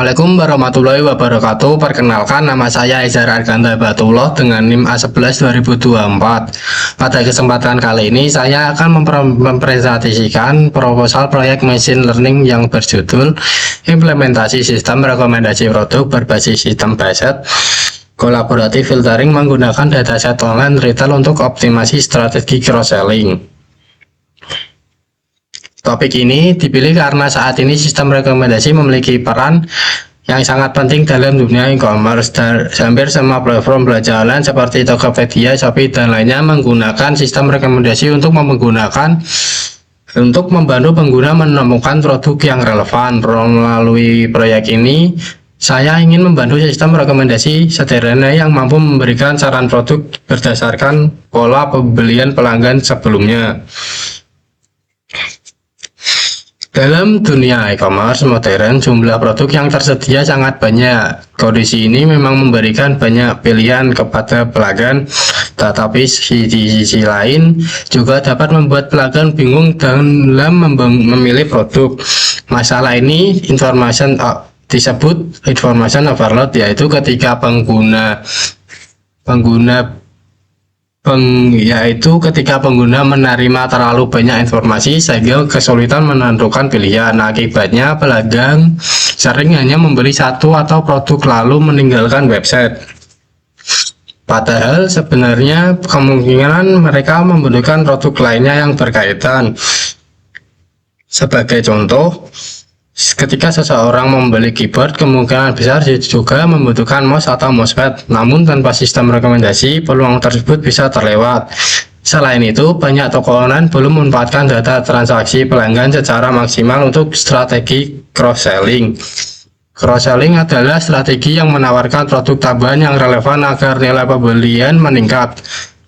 Assalamualaikum warahmatullahi wabarakatuh. Perkenalkan, nama saya Izhar Arganta Batullah dengan NIM A11 2024. Pada kesempatan kali ini saya akan mempresentasikan proposal proyek machine learning yang berjudul implementasi sistem rekomendasi produk berbasis sistem based kolaboratif filtering menggunakan dataset online retail untuk optimasi strategi cross-selling. Topik ini dipilih karena saat ini sistem rekomendasi memiliki peran yang sangat penting dalam dunia e-commerce. Hampir semua platform belanja online seperti Tokopedia, Shopee, dan lainnya menggunakan sistem rekomendasi untuk membantu pengguna menemukan produk yang relevan. Melalui proyek ini, saya ingin membantu sistem rekomendasi sederhana yang mampu memberikan saran produk berdasarkan pola pembelian pelanggan sebelumnya. Dalam dunia e-commerce modern, jumlah produk yang tersedia sangat banyak. Kondisi ini memang memberikan banyak pilihan kepada pelanggan, tetapi di sisi lain juga dapat membuat pelanggan bingung dalam memilih produk. Masalah ini disebut information overload, yaitu ketika pengguna menerima terlalu banyak informasi sehingga kesulitan menentukan pilihan. Akibatnya pelanggan sering hanya membeli satu atau produk lalu meninggalkan website. Padahal sebenarnya kemungkinan mereka membutuhkan produk lainnya yang berkaitan. Sebagai contoh, ketika seseorang membeli keyboard, kemungkinan besar juga membutuhkan mouse atau mousepad. Namun tanpa sistem rekomendasi, peluang tersebut bisa terlewat. Selain itu, banyak toko online belum memanfaatkan data transaksi pelanggan secara maksimal untuk strategi cross-selling. Cross-selling adalah strategi yang menawarkan produk tambahan yang relevan agar nilai pembelian meningkat.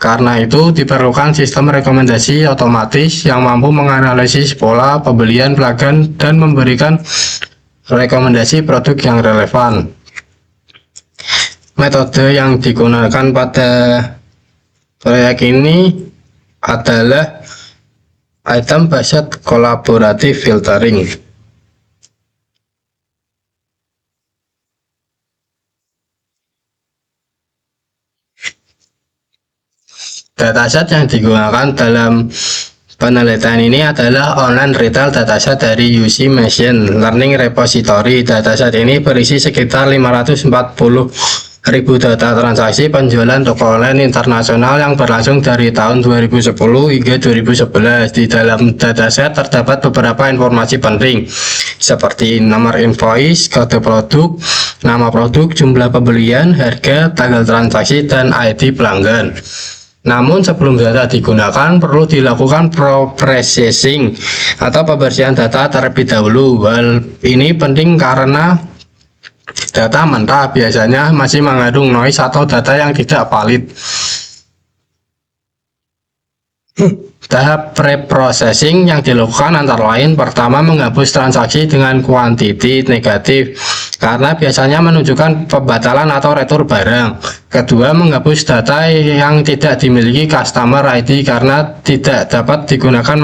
Karena itu, diperlukan sistem rekomendasi otomatis yang mampu menganalisis pola pembelian pelanggan dan memberikan rekomendasi produk yang relevan. Metode yang digunakan pada proyek ini adalah item based collaborative filtering. Dataset yang digunakan dalam penelitian ini adalah online retail dataset dari UC Machine Learning Repository. Dataset ini berisi sekitar 540.000 data transaksi penjualan toko online internasional yang berlangsung dari tahun 2010 hingga 2011. Di dalam dataset terdapat beberapa informasi penting seperti nomor invoice, kode produk, nama produk, jumlah pembelian, harga, tanggal transaksi, dan ID pelanggan. Namun sebelum data digunakan, perlu dilakukan processing atau pembersihan data terlebih dahulu. Hal ini penting karena data mentah biasanya masih mengandung noise atau data yang tidak valid. Tahap pre-processing yang dilakukan antara lain: pertama, menghapus transaksi dengan kuantiti negatif karena biasanya menunjukkan pembatalan atau retur barang. Kedua, menghapus data yang tidak dimiliki customer ID karena tidak dapat digunakan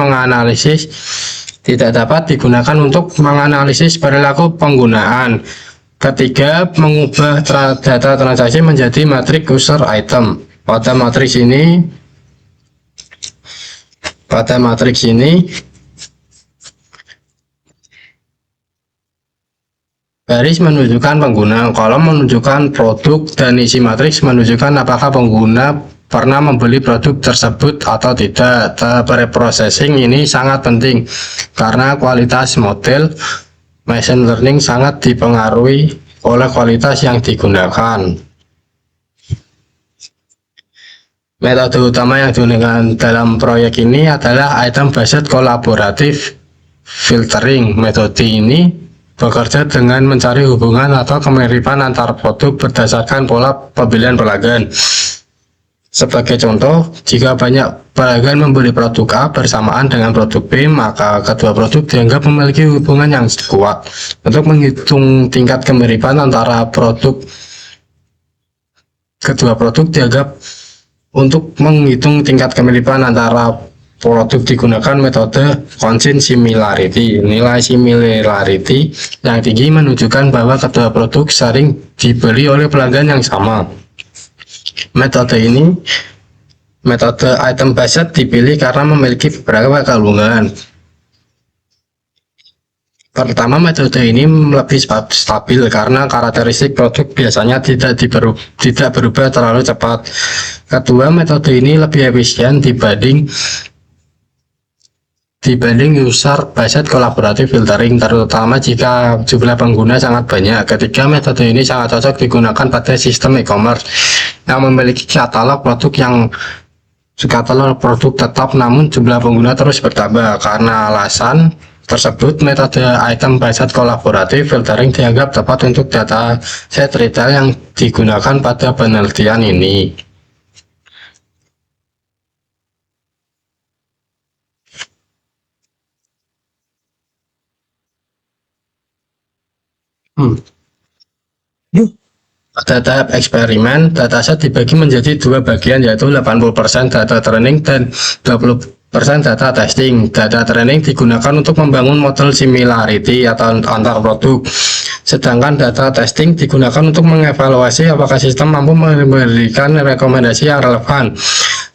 untuk menganalisis perilaku penggunaan. Ketiga, mengubah data transaksi menjadi matriks user item. Pada matriks ini garis menunjukkan pengguna, kolom menunjukkan produk, dan isi matriks menunjukkan apakah pengguna pernah membeli produk tersebut atau tidak. Tahap pre-processing ini sangat penting karena kualitas model machine learning sangat dipengaruhi oleh kualitas yang digunakan. Metode utama yang digunakan dalam proyek ini adalah item based collaborative filtering. Metode ini bekerja dengan mencari hubungan atau kemiripan antar produk berdasarkan pola pembelian pelanggan. Sebagai contoh, jika banyak pelanggan membeli produk A bersamaan dengan produk B, maka kedua produk dianggap memiliki hubungan yang kuat. Untuk menghitung tingkat kemiripan antara kedua produk dianggap untuk menghitung tingkat kemiripan antara produk digunakan metode constant similarity. Nilai similarity yang tinggi menunjukkan bahwa kedua produk sering dibeli oleh pelanggan yang sama. Metode item based dipilih karena memiliki beberapa keunggulan. Pertama, metode ini lebih stabil karena karakteristik produk biasanya tidak berubah terlalu cepat. Kedua, metode ini lebih efisien dibanding user based collaborative filtering, terutama jika jumlah pengguna sangat banyak. Ketiga, metode ini sangat cocok digunakan pada sistem e-commerce yang memiliki katalog produk tetap namun jumlah pengguna terus bertambah. Karena alasan tersebut, metode item based collaborative filtering dianggap tepat untuk data set retail yang digunakan pada penelitian ini. Pada tahap eksperimen, dataset dibagi menjadi dua bagian, yaitu 80% data training dan 20% data testing. Data training digunakan untuk membangun model similarity atau antar produk, sedangkan data testing digunakan untuk mengevaluasi apakah sistem mampu memberikan rekomendasi yang relevan.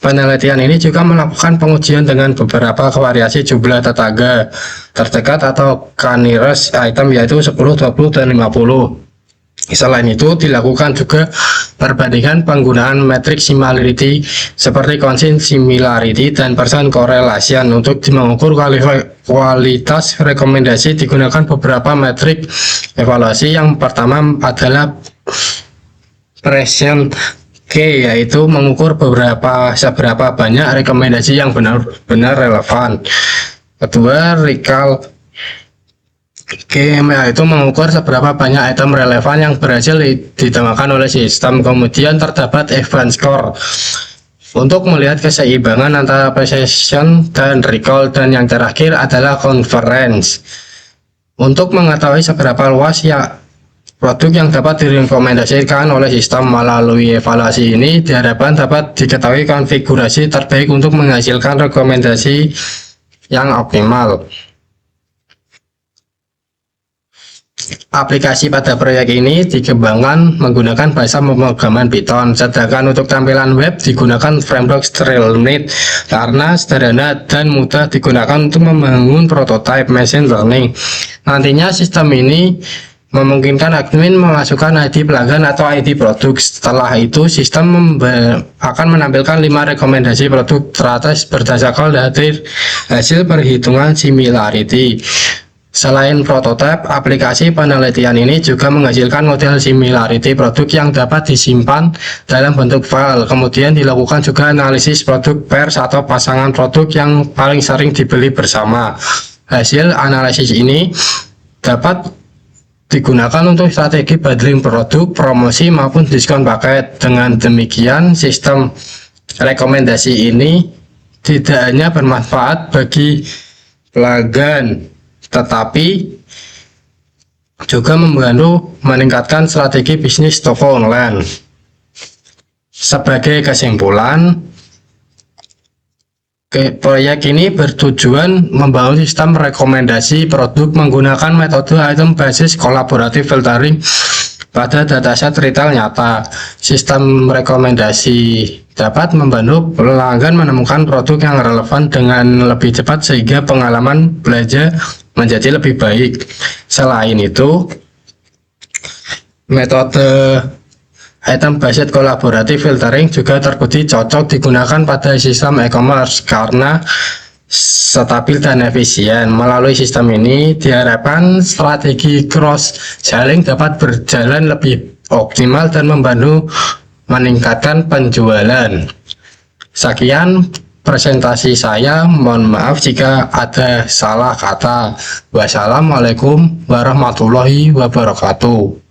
Penelitian ini juga melakukan pengujian dengan beberapa variasi jumlah tetangga terdekat atau nearest item, yaitu 10, 20, dan 50. Selain itu, dilakukan juga perbandingan penggunaan metrik similarity seperti constant similarity dan percent correlation untuk mengukur kualitas rekomendasi. Digunakan beberapa metrik evaluasi. Yang pertama adalah present K, yaitu mengukur seberapa banyak rekomendasi yang benar-benar relevan. Kedua, recall KMA itu mengukur seberapa banyak item relevan yang berhasil ditambahkan oleh sistem. Kemudian terdapat event score untuk melihat keseimbangan antara precision dan recall, dan yang terakhir adalah convergence untuk mengetahui seberapa luas produk yang dapat direkomendasikan oleh sistem. Melalui evaluasi ini diharapkan dapat diketahui konfigurasi terbaik untuk menghasilkan rekomendasi yang optimal. Aplikasi pada proyek ini dikembangkan menggunakan bahasa pemrograman Python, sedangkan untuk tampilan web digunakan framework Streamlit karena sederhana dan mudah digunakan untuk membangun prototipe machine learning. Nantinya sistem ini memungkinkan admin memasukkan ID pelanggan atau ID produk. Setelah itu, sistem akan menampilkan 5 rekomendasi produk teratas berdasarkan dari hasil perhitungan similarity. Selain prototipe, aplikasi penelitian ini juga menghasilkan model similarity produk yang dapat disimpan dalam bentuk file. Kemudian dilakukan juga analisis produk pairs atau pasangan produk yang paling sering dibeli bersama. Hasil analisis ini dapat digunakan untuk strategi bundling produk, promosi, maupun diskon paket. Dengan demikian, sistem rekomendasi ini tidak hanya bermanfaat bagi pelanggan, tetapi juga membantu meningkatkan strategi bisnis toko online. Sebagai kesimpulan, proyek ini bertujuan membangun sistem rekomendasi produk menggunakan metode item basis collaborative filtering pada dataset retail nyata. Sistem rekomendasi dapat membantu pelanggan menemukan produk yang relevan dengan lebih cepat sehingga pengalaman belanja menjadi lebih baik. Selain itu, metode item based collaborative filtering juga terbukti cocok digunakan pada sistem e-commerce karena stabil dan efisien. Melalui sistem ini diharapkan strategi cross selling dapat berjalan lebih optimal dan membantu meningkatkan penjualan. Sekian presentasi saya, mohon maaf jika ada salah kata. Wassalamualaikum warahmatullahi wabarakatuh.